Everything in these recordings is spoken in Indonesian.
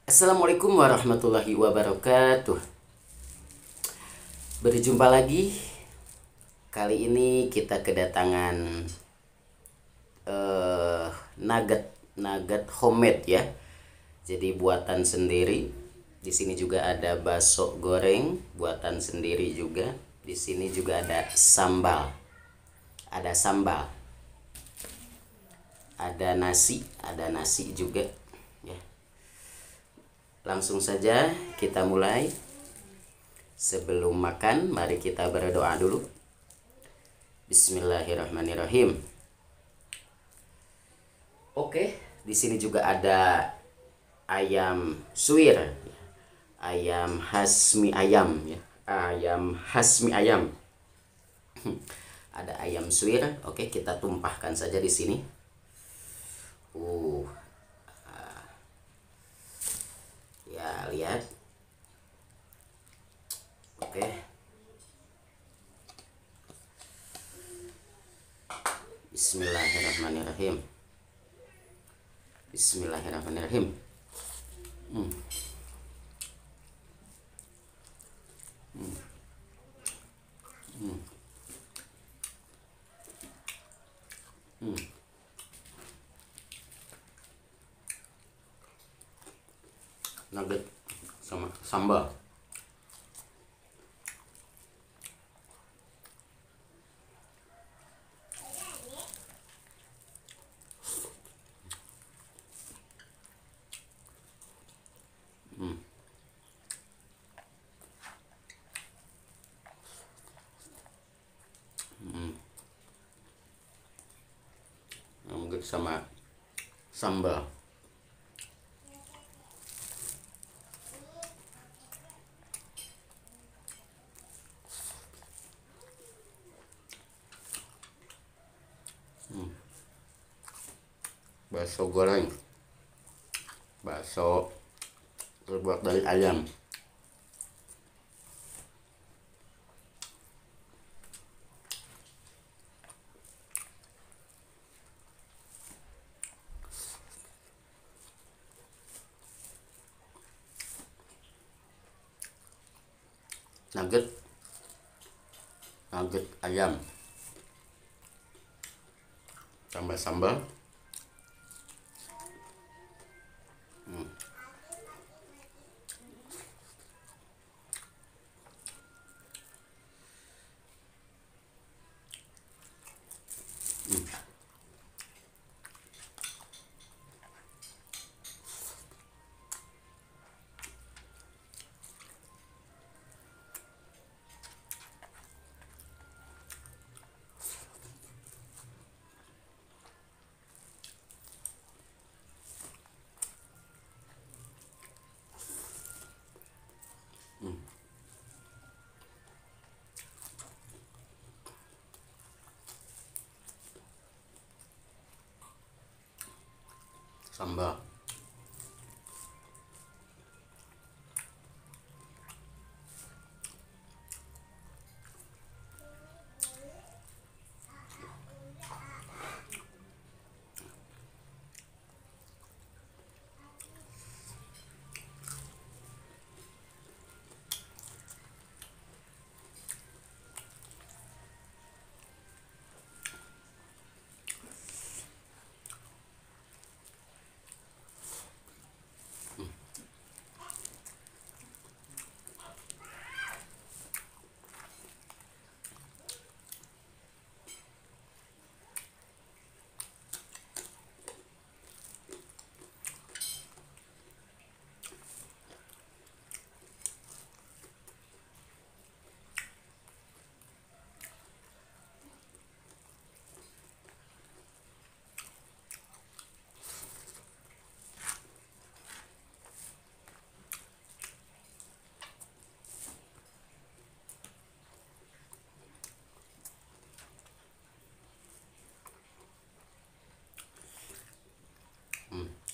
Assalamualaikum warahmatullahi wabarakatuh. Berjumpa lagi. Kali ini kita kedatangan nugget nugget homemade ya. Jadi buatan sendiri. Di sini juga ada bakso goreng buatan sendiri juga. Di sini juga ada sambal. Ada sambal. Ada nasi juga ya. Langsung saja kita mulai. Sebelum makan, mari kita berdoa dulu. Bismillahirrahmanirrahim. Oke, di sini juga ada ayam suwir, ayam khas mie ayam ya, ayam khas mie ayam. Ada ayam suwir. Oke, kita tumpahkan saja di sini. Uh, ya lihat. Oke. Bismillahirrahmanirrahim. Bismillahirrahmanirrahim. Hmm. Hmm. Hmm. Hmm. Nugget sama sambal. Hmm. Hmm. Nugget sama sambal. Hmm. Bakso goreng. Bakso terbuat dari ayam. Nugget nugget ayam tambah sambal. Hmm. Hmm. Hmm. Sambal.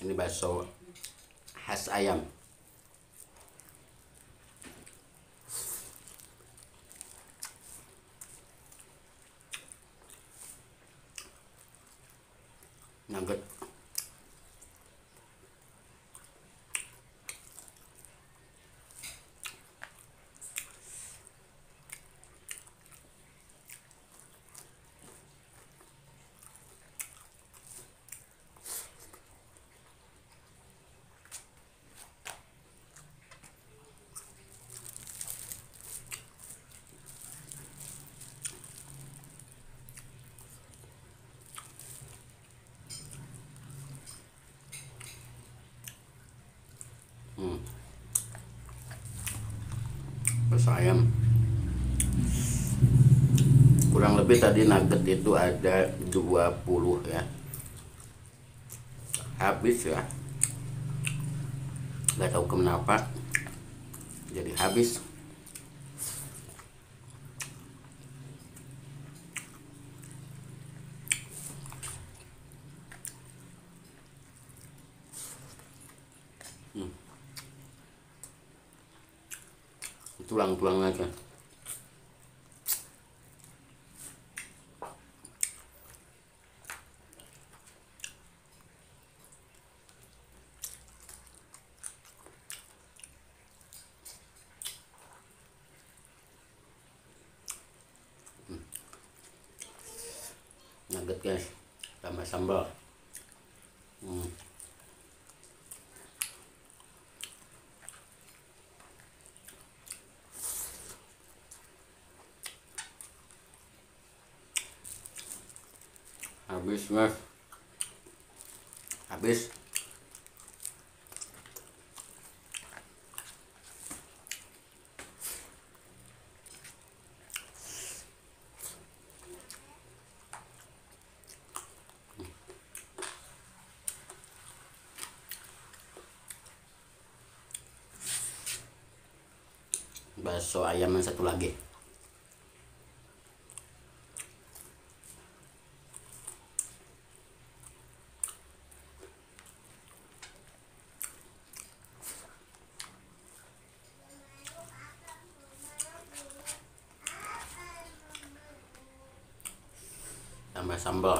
Ini bakso khas ayam. Nugget. Bakso ayam. Kurang lebih tadi nugget itu ada 20 ya. Habis ya. Gak tahu kenapa jadi habis. Tulang-tulang aja. Nugget guys, tambah sambal. Habis mas, habis. Bakso ayam yang satu lagi. Tambah sambal.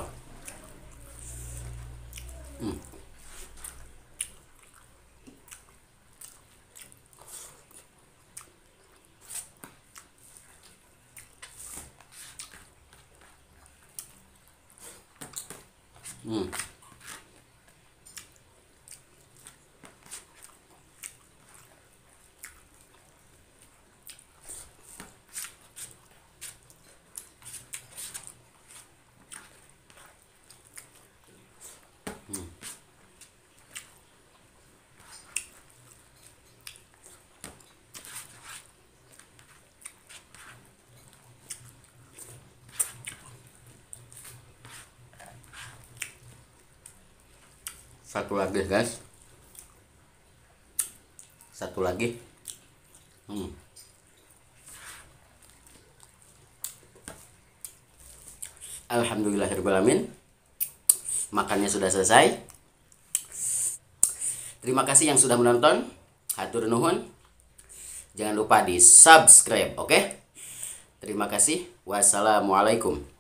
Satu lagi guys, satu lagi. Alhamdulillahirrahmanirrahim. Makannya sudah selesai. Terima kasih yang sudah menonton. Hatur nuhun. Jangan lupa di subscribe, oke? Terima kasih. Wassalamualaikum.